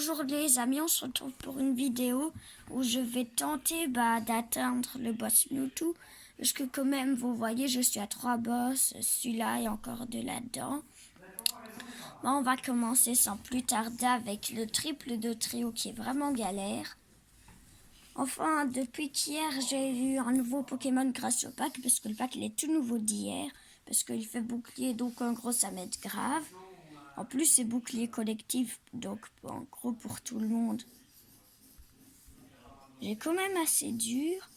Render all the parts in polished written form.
Bonjour les amis, on se retrouve pour une vidéo où je vais tenter d'atteindre le boss Mewtwo. Parce que quand même, vous voyez, je suis à 3 boss, celui-là et encore deux là-dedans. On va commencer sans plus tarder avec le triple de trio qui est vraiment galère. Enfin, depuis qu'hier, j'ai eu un nouveau Pokémon grâce au pack, parce que le pack il est tout nouveau d'hier. Parce qu'il fait bouclier, donc en gros ça m'aide grave. En plus, c'est bouclier collectif, donc en gros pour tout le monde. J'ai quand même assez dur.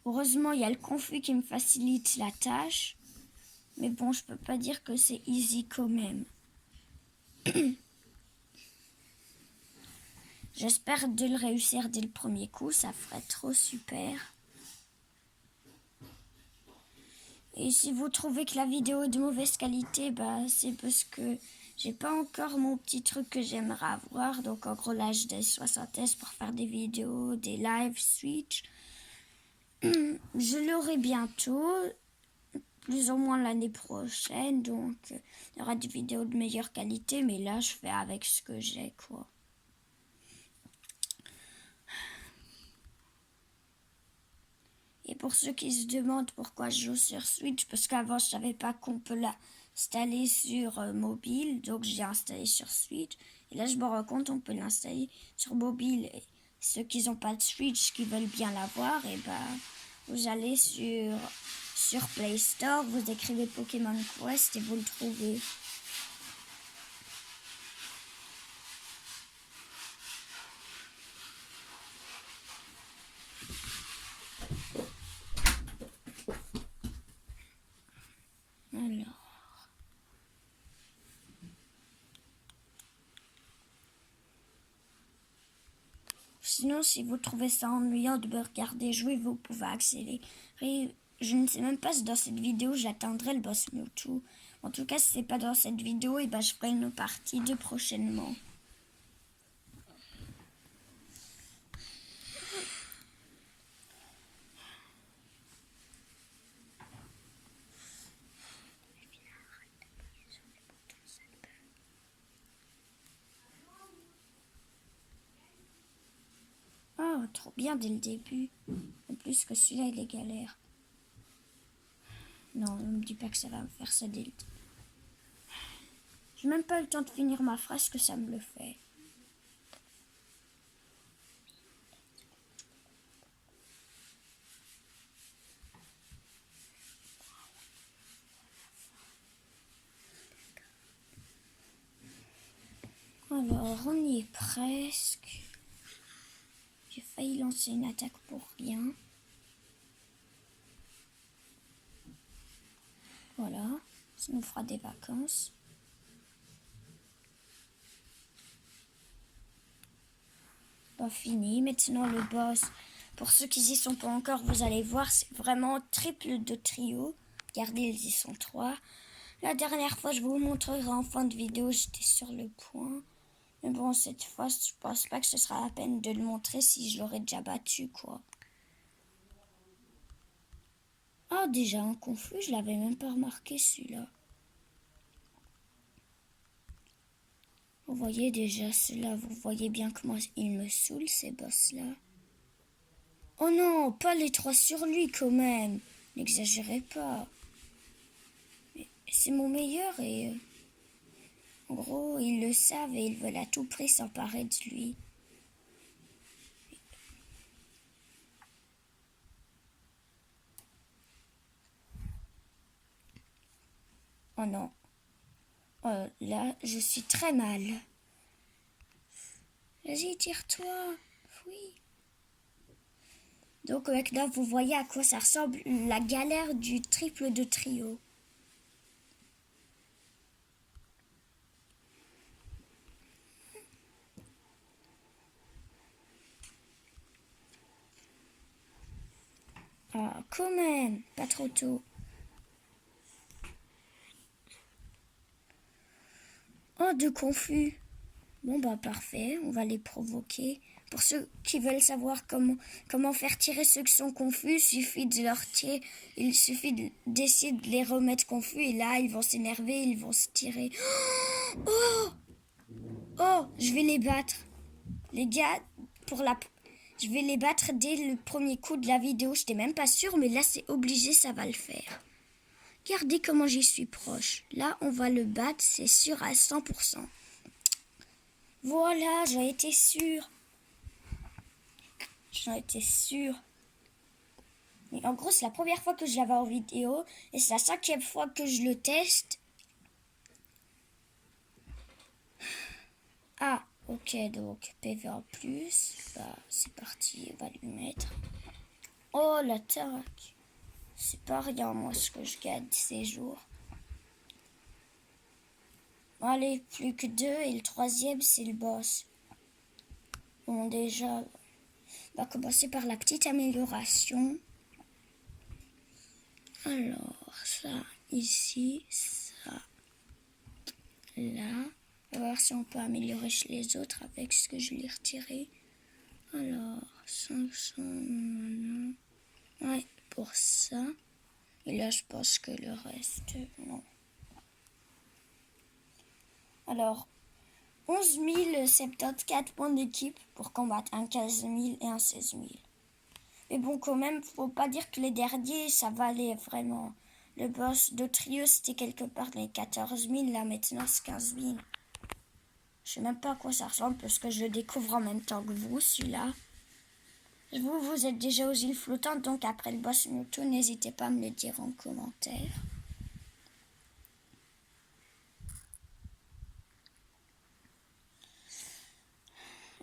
Heureusement, il y a le confus qui me facilite la tâche. Mais bon, je peux pas dire que c'est easy quand même. J'espère de le réussir dès le premier coup, ça ferait trop super. Et si vous trouvez que la vidéo est de mauvaise qualité, c'est parce que j'ai pas encore mon petit truc que j'aimerais avoir. Donc en gros là j'ai des 60S pour faire des vidéos, des live Switch. Je l'aurai bientôt, plus ou moins l'année prochaine. Donc il y aura des vidéos de meilleure qualité, mais là je fais avec ce que j'ai quoi. Et pour ceux qui se demandent pourquoi je joue sur Switch, parce qu'avant je savais pas qu'on peut l'installer sur mobile, donc j'ai installé sur Switch. Et là je me rends compte qu'on peut l'installer sur mobile. Et ceux qui n'ont pas de Switch, qui veulent bien l'avoir, et vous allez sur Play Store, vous écrivez Pokémon Quest et vous le trouvez. Alors. Sinon, si vous trouvez ça ennuyant de me regarder jouer, vous pouvez accélérer. Je ne sais même pas si dans cette vidéo j'atteindrai le boss Mewtwo. En tout cas, si c'est pas dans cette vidéo, et je ferai une partie 2 prochainement. Oh, trop bien dès le début. En plus que celui-là, il est galère. Non, ne me dis pas que ça va me faire ça dès le début. J'ai même pas eu le temps de finir ma phrase que ça me le fait. Alors, on y est presque. J'ai failli lancer une attaque pour rien. Voilà, ça nous fera des vacances. Fini. Maintenant le boss. Pour ceux qui y sont pas encore, vous allez voir, c'est vraiment triple de trio. Regardez, ils y sont 3. La dernière fois, je vous montrerai en fin de vidéo, j'étais sur le point. Mais bon, cette fois, je pense pas que ce sera la peine de le montrer si je l'aurais déjà battu, quoi. Ah, déjà un confus, je l'avais même pas remarqué celui-là. Vous voyez déjà cela, vous voyez bien comment il me saoule ces boss-là. Oh non, pas les 3 sur lui quand même. N'exagérez pas. C'est mon meilleur et en gros, ils le savent et ils veulent à tout prix s'emparer de lui. Oh non. Oh, là, je suis très mal. Vas-y, tire-toi. Oui. Donc là, vous voyez à quoi ça ressemble la galère du triple de trio. Ah, quand même, pas trop tôt. Oh, 2 confus. Bon, parfait, on va les provoquer. Pour ceux qui veulent savoir comment faire tirer ceux qui sont confus, il suffit de leur tirer. Il suffit d'essayer de les remettre confus et là, ils vont s'énerver, ils vont se tirer. Oh! Oh, je vais les battre. Les gars, je vais les battre dès le premier coup de la vidéo. Je n'étais même pas sûre, mais là, c'est obligé, ça va le faire. Regardez comment j'y suis proche. Là, on va le battre, c'est sûr, à 100%. Voilà, j'en étais sûre. J'en étais sûre. Mais en gros, c'est la première fois que je l'avais en vidéo. Et c'est la 5e fois que je le teste. Ah, ok, donc PV en plus. Bah, c'est parti, on va lui mettre. Oh, l'attaque. C'est pas rien, moi, ce que je gagne ces jours. Allez, plus que 2 et le 3e, c'est le boss. Bon, déjà, on va commencer par la petite amélioration. Alors, ça, ici, ça, là. On va voir si on peut améliorer chez les autres avec ce que je l'ai retiré. Alors, 500, ouais, pour ça. Et là, je pense que le reste, non. Alors, 11 074 points d'équipe pour combattre un 15 000 et un 16 000. Mais bon, quand même, faut pas dire que les derniers, ça valait vraiment. Le boss de trio, c'était quelque part les 14 000. Là, maintenant, c'est 15 000. Je sais même pas à quoi ça ressemble parce que je le découvre en même temps que vous, celui-là. Vous êtes déjà aux îles flottantes, donc après le boss Mewtwo, n'hésitez pas à me le dire en commentaire.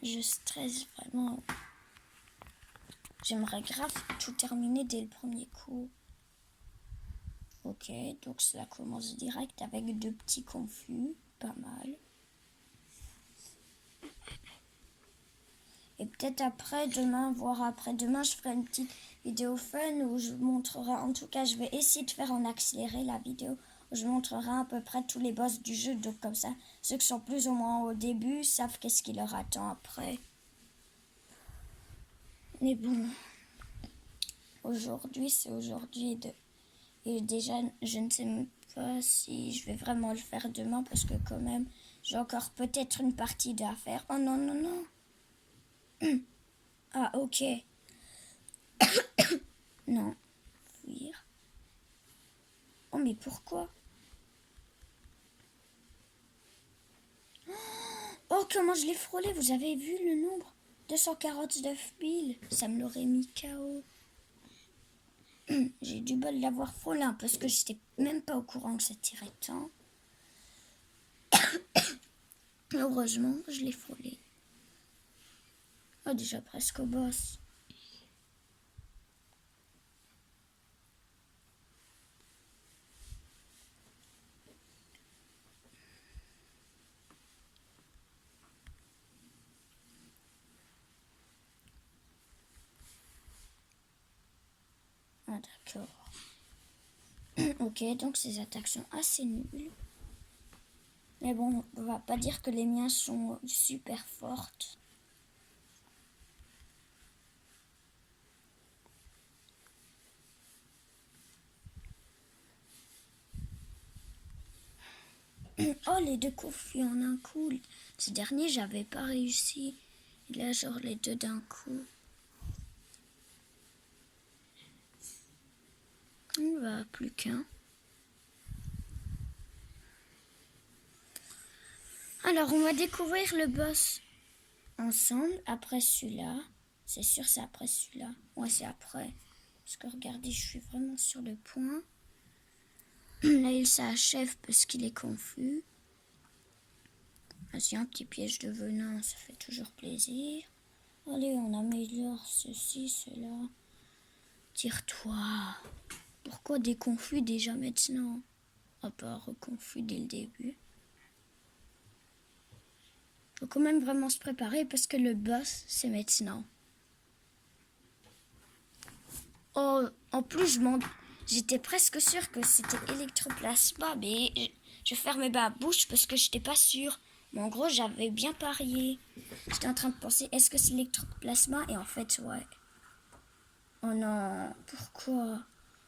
Je stresse vraiment. J'aimerais grave tout terminer dès le premier coup. Ok, donc cela commence direct avec 2 petits confus, pas mal. Et peut-être après demain, voire après-demain, je ferai une petite vidéo fun où je vous montrerai, en tout cas je vais essayer de faire en accéléré la vidéo, où je montrerai à peu près tous les boss du jeu, donc comme ça, ceux qui sont plus ou moins au début savent qu'est-ce qui leur attend après. Mais bon, aujourd'hui c'est aujourd'hui et déjà je ne sais même pas si je vais vraiment le faire demain parce que quand même j'ai encore peut-être une partie à faire. Oh non non non. Ah ok. Non. Fuir. Oh mais pourquoi? Oh comment je l'ai frôlé, vous avez vu le nombre? 249 000. Ça me l'aurait mis KO. J'ai du bol d'avoir frôlé parce que j'étais même pas au courant que ça tirait tant. Heureusement, je l'ai frôlé. Oh déjà presque au boss. Ah d'accord. Ok, donc ces attaques sont assez nulles. Mais bon, on va pas dire que les miens sont super fortes. Oh, les 2 confus en un coup. Ce dernier, j'avais pas réussi. Et là, genre les 2 d'un coup. Bah, plus qu'un. Alors, on va découvrir le boss ensemble. Après celui-là. C'est sûr, c'est après celui-là. Ouais, c'est après. Parce que regardez, je suis vraiment sur le point. Là, il s'achève parce qu'il est confus. Vas-y, un petit piège de venin, ça fait toujours plaisir. Allez, on améliore ceci, cela. Tire-toi. Pourquoi des confus déjà maintenant? À part confus dès le début. Faut quand même vraiment se préparer parce que le boss, c'est maintenant. Oh, en plus, j'étais presque sûre que c'était électroplasma, mais je fermais ma bouche parce que j'étais pas sûre. Mais en gros, j'avais bien parié. J'étais en train de penser, est-ce que c'est l'électroplasma? Et en fait, ouais. Oh non, pourquoi?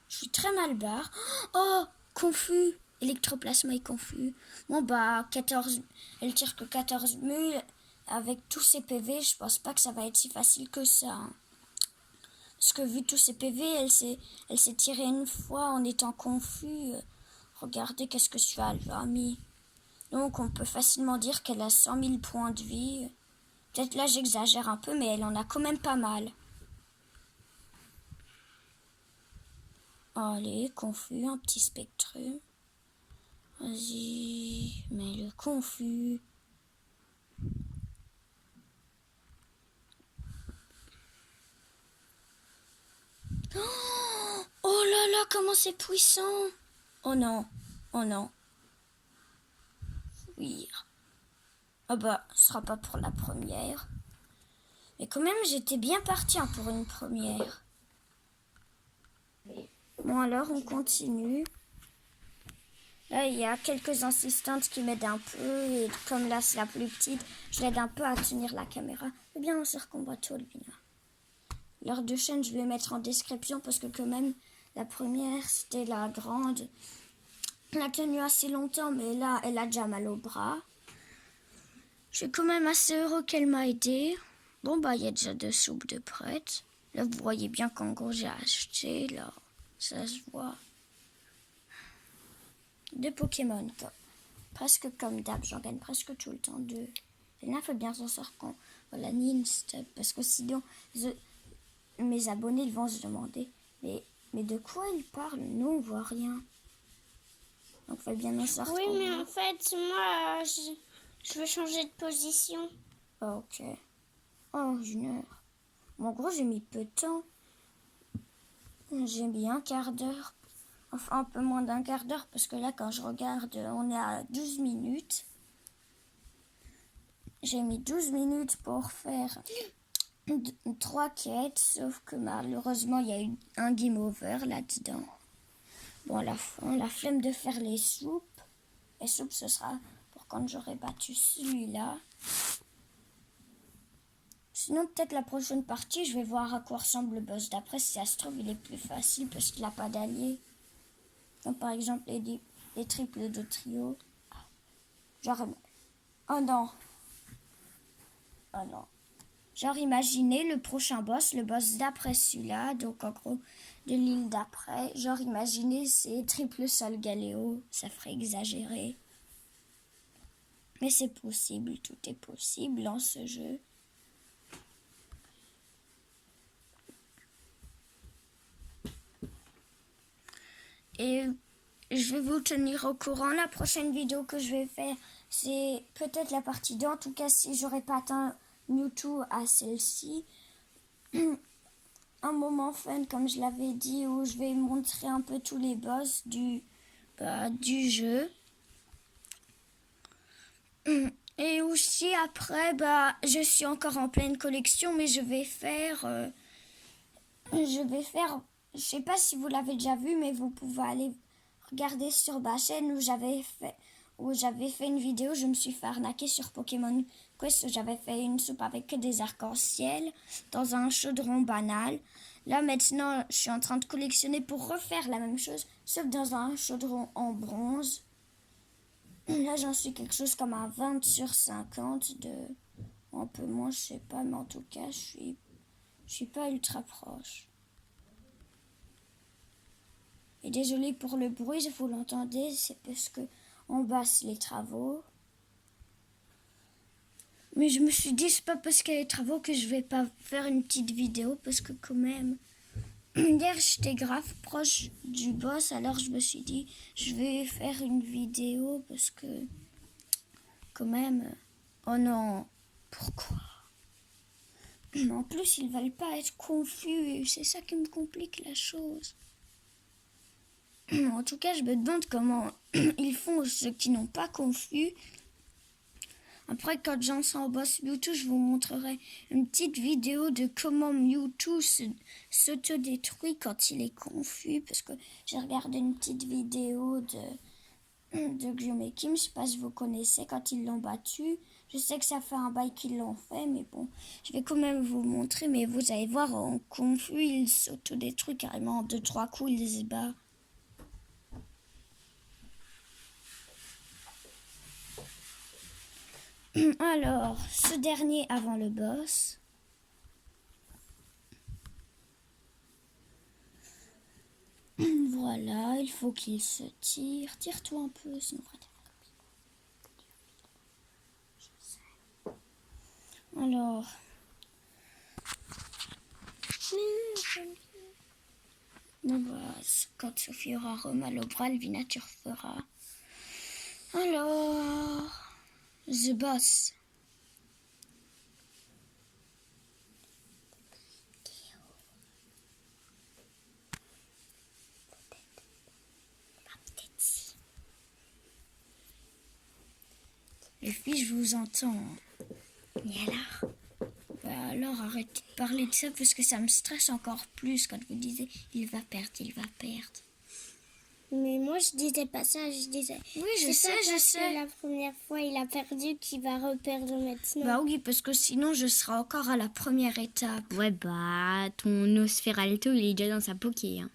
Je suis très mal barre. Oh, confus. Électroplasma est confus. Bon, bah, 14... Elle tire que 14 mules. Avec tous ses PV, je pense pas que ça va être si facile que ça. Hein. Parce que vu tous ses PV, elle s'est tirée une fois en étant confus. Regardez qu'est-ce que ça lui a mis. Donc, on peut facilement dire qu'elle a 100 000 points de vie. Peut-être là, j'exagère un peu, mais elle en a quand même pas mal. Allez, confus, un petit spectrum. Vas-y, mets le confus. Oh là là, comment c'est puissant! Oh non, oh non. Oui. Ah bah, ce sera pas pour la première. Mais quand même, j'étais bien partie hein, pour une première. Bon alors, on continue. Là, il y a quelques assistantes qui m'aident un peu. Et comme là, c'est la plus petite, je l'aide un peu à tenir la caméra. Eh bien, on se recombat tout le bien. L'heure de chaîne, je vais mettre en description parce que quand même, la première, c'était la grande. Elle a tenu assez longtemps, mais là, elle a déjà mal au bras. Je suis quand même assez heureux qu'elle m'a aidé. Bon, bah, il y a déjà 2 soupes de prêtes. Là, vous voyez bien qu'en gros, j'ai acheté, là. Ça se voit. 2 Pokémon, presque comme d'hab. J'en gagne presque tout le temps 2. Là, il faut bien s'en sortir quand voilà, Ninstep. Parce que sinon, mes abonnés ils vont se demander mais de quoi ils parlent? Nous, on voit rien. Donc, il faut bien en sortir. Oui, mais en fait, moi, je veux changer de position. Ok. Oh, 1 heure. Bon, en gros, j'ai mis peu de temps. J'ai mis un quart d'heure. Enfin, un peu moins d'un quart d'heure. Parce que là, quand je regarde, on est à 12 minutes. J'ai mis 12 minutes pour faire 3 quêtes. Sauf que malheureusement, il y a eu un game over là-dedans. Bon, à la fin, la flemme de faire les soupes. Les soupes, ce sera pour quand j'aurai battu celui-là. Sinon, peut-être la prochaine partie, je vais voir à quoi ressemble le boss d'après. Si ça se trouve, il est plus facile parce qu'il n'a pas d'alliés. Comme par exemple les triples de trio. Genre... Oh non. Oh non. Genre, imaginez le prochain boss, le boss d'après celui-là. Donc, en gros, de l'île d'après. Genre, imaginez, c'est triple sol Galéo. Ça ferait exagérer. Mais c'est possible. Tout est possible dans ce jeu. Et je vais vous tenir au courant. La prochaine vidéo que je vais faire, c'est peut-être la partie 2. En tout cas, si j'aurais pas atteint Mewtwo à celle-ci. Un moment fun, comme je l'avais dit, où je vais montrer un peu tous les boss du jeu. Et aussi après, je suis encore en pleine collection, mais je vais faire, je sais pas si vous l'avez déjà vu, mais vous pouvez aller regarder sur ma chaîne où j'avais fait une vidéo. Je me suis fait arnaquer sur Pokémon Quest où j'avais fait une soupe avec que des arcs-en-ciel dans un chaudron banal. Là maintenant, je suis en train de collectionner pour refaire la même chose, sauf dans un chaudron en bronze. Là, j'en suis quelque chose comme à 20 sur 50 de... Un peu moins, je sais pas, mais en tout cas, je suis pas ultra proche. Et désolé pour le bruit, si vous l'entendez, c'est parce que en bas, c'est les travaux. Mais je me suis dit, c'est pas parce qu'il y a les travaux que je vais pas faire une petite vidéo, parce que quand même... Hier, j'étais grave proche du boss, alors je me suis dit, je vais faire une vidéo parce que, quand même, oh non, pourquoi? En plus, ils veulent pas être confus, c'est ça qui me complique la chose. En tout cas, je me demande comment ils font ceux qui n'ont pas confus. Après, quand j'en serai au boss Mewtwo, je vous montrerai une petite vidéo de comment Mewtwo s'autodétruit quand il est confus. Parce que j'ai regardé une petite vidéo de Guillaume et Kim. Je ne sais pas si vous connaissez quand ils l'ont battu. Je sais que ça fait un bail qu'ils l'ont fait, mais bon, je vais quand même vous montrer. Mais vous allez voir, en confus, il s'autodétruit carrément. En 2-3 coups, il se bat. Alors, ce dernier avant le boss. Voilà, il faut qu'il se tire. Tire-toi un peu, sinon on fera des copies. Alors. Bon bah, quand Sophie aura remal au bras, Elvina, tu referas. Alors. The Boss. Les filles, je vous entends. Et alors? Bah alors, arrêtez de parler de ça parce que ça me stresse encore plus quand vous disiez il va perdre, il va perdre. Mais moi, je disais pas ça, je disais... Oui, je c'est pas sais, je parce sais. que la première fois, il a perdu qu'il va reperdre maintenant. Bah oui, parce que sinon, je serai encore à la première étape. Ouais, bah, ton Nosferalto, il est déjà dans sa poké. Hein.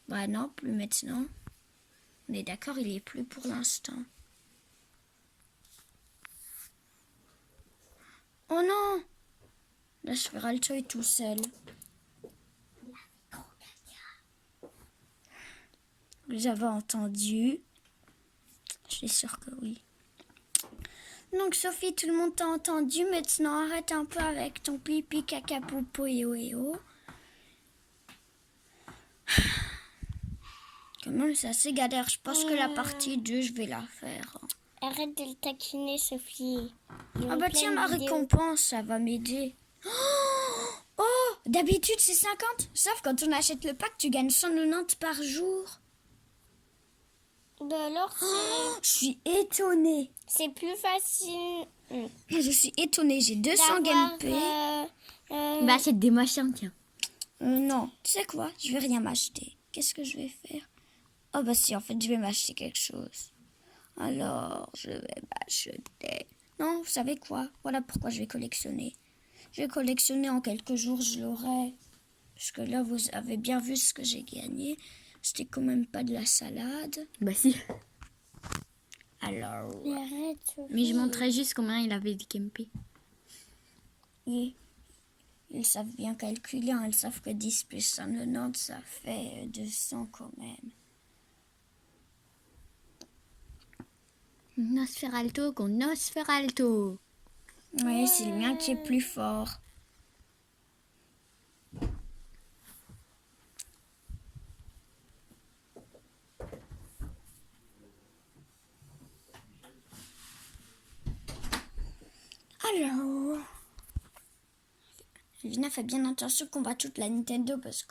Bah non, plus maintenant. On est d'accord, il est plus pour l'instant. Oh non! Là, je ferai le toy tout seul. Vous avez entendu? Je suis sûre que oui. Donc, Sophie, tout le monde t'a entendu. Maintenant, arrête un peu avec ton pipi, caca, popo, yo. Quand même, c'est assez galère. Je pense que la partie 2, je vais la faire. Arrête de le taquiner, Sophie. Ah bah tiens, ma récompense, ça va m'aider. Oh, d'habitude, c'est 50. Sauf quand on achète le pack, tu gagnes 190 par jour. Bah alors, Je suis étonnée. c'est plus facile. Je suis étonnée. J'ai 200 d'avoir, GMP. Bah, achète des machins, tiens. Non, tu sais quoi? Je vais rien m'acheter. Qu'est-ce que je vais faire? Oh bah si, en fait, je vais m'acheter quelque chose. Alors, je vais m'acheter... Non, vous savez quoi? Voilà pourquoi je vais collectionner. Je vais collectionner en quelques jours, je l'aurai. Parce que là, vous avez bien vu ce que j'ai gagné. C'était quand même pas de la salade. Bah, si. Alors, Mais arrête, Sophie. Mais je montrais juste combien il avait de Kempe. oui, ils savent bien calculer. Hein. Ils savent que 10 plus 190, ça fait 200 quand même. Nosferalto contre Nosferalto. Oui, c'est le mien qui est plus fort. Alors, Elvina fait bien attention qu'on va toute la Nintendo parce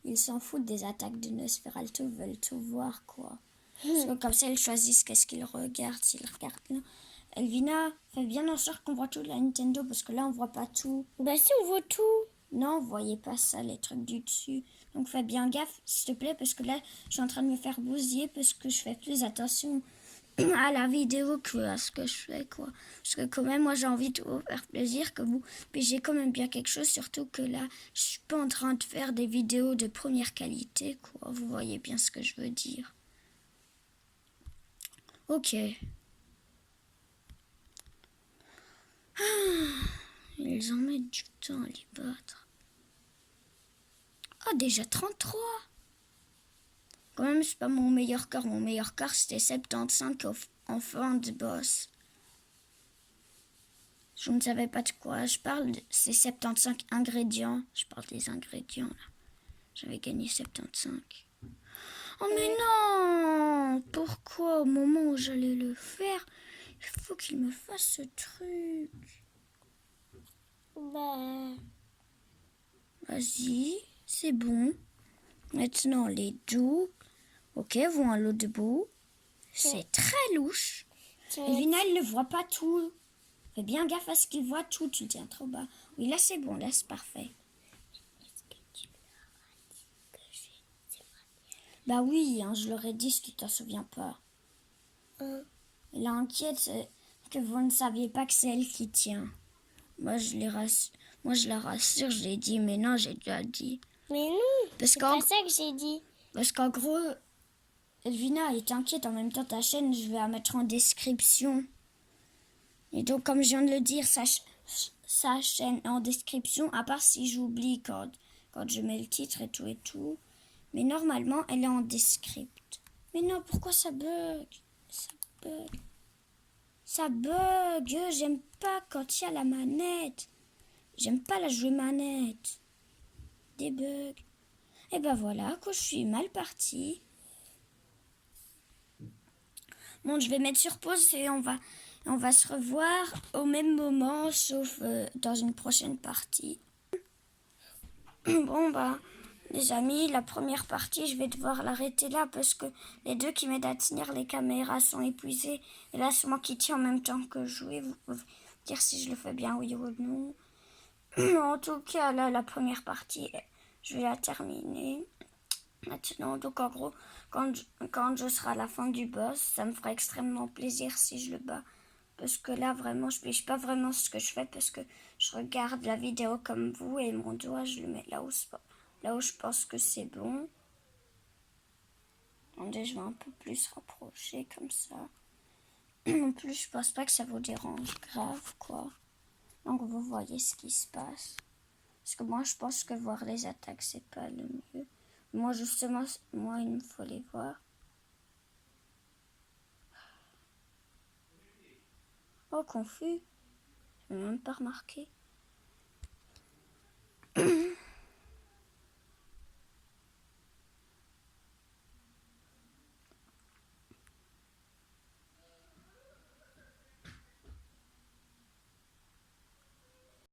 qu'ils s'en foutent des attaques de Nosferalto, ils veulent tout voir quoi. Parce que comme ça, ils choisissent qu'est-ce qu'ils regardent, s'ils regardent là. Elvina fait bien en sorte qu'on voit toute la Nintendo parce que là, on voit pas tout. Bah si, on voit tout. Non, vous voyez pas ça, les trucs du dessus. Donc fais bien gaffe, s'il te plaît, parce que là, je suis en train de me faire bousiller parce que je fais plus attention à la vidéo que à ce que je fais, quoi. Parce que quand même, moi, j'ai envie de vous faire plaisir, que vous j'ai quand même bien quelque chose, surtout que là, je suis pas en train de faire des vidéos de première qualité, quoi. Vous voyez bien ce que je veux dire. Ok. Ils en mettent du temps à les battre. Oh, déjà 33. Quand même, c'est pas mon meilleur quart. Mon meilleur quart, c'était 75 en fin de boss. Je ne savais pas de quoi je parle. C'est 75 ingrédients. Je parle des ingrédients, là. J'avais gagné 75. Oh, mais non! Pourquoi, au moment où j'allais le faire, il faut qu'il me fasse ce truc? Bah... Vas-y, c'est bon. Maintenant, les doux. Ok, vont à l'autre bout. C'est très louche. Elvina, elle ne voit pas tout. Fais bien gaffe à ce qu'il voit tout. Tu le tiens trop bas. Oui, là, c'est bon. Là, c'est parfait. Bah oui, hein, je leur ai dit si tu t'en souviens pas. Elle inquiète c'est que vous ne saviez pas que c'est elle qui tient. Moi, je la rassure. Je l'ai dit, mais non, j'ai déjà dit. Mais non, Parce c'est qu'en pas ça que j'ai dit. Parce qu'en gros, Elvina, elle est inquiète. En même temps, ta chaîne, je vais la mettre en description. Et donc, comme je viens de le dire, sa chaîne en description, à part si j'oublie quand je mets le titre et tout. Mais normalement, elle est en descript. Mais non, pourquoi ça bug? Ça bug. Ça bug. J'aime pas quand il y a la manette. J'aime pas la jouer manette. Des bugs. Et ben voilà, que je suis mal partie. Bon, je vais mettre sur pause et on va se revoir au même moment, sauf dans une prochaine partie. Bon, bah, les amis, la première partie, je vais devoir l'arrêter là parce que les deux qui m'aident à tenir les caméras sont épuisés. Et là, c'est moi qui tiens en même temps que jouer. Vous pouvez dire si je le fais bien, oui ou non. En tout cas, là, la première partie, je vais la terminer maintenant. Donc, en gros, quand je serai à la fin du boss, ça me fera extrêmement plaisir si je le bats. Parce que là, vraiment, je ne pige pas vraiment ce que je fais parce que je regarde la vidéo comme vous et mon doigt, je le mets là où je pense que c'est bon. Attendez, je vais un peu plus rapprocher comme ça. En plus, je pense pas que ça vous dérange grave, quoi. Donc, vous voyez ce qui se passe. Parce que moi, je pense que voir les attaques, c'est pas le mieux. Moi, justement, il me faut les voir. Oh, confus. Je n'ai même pas remarqué.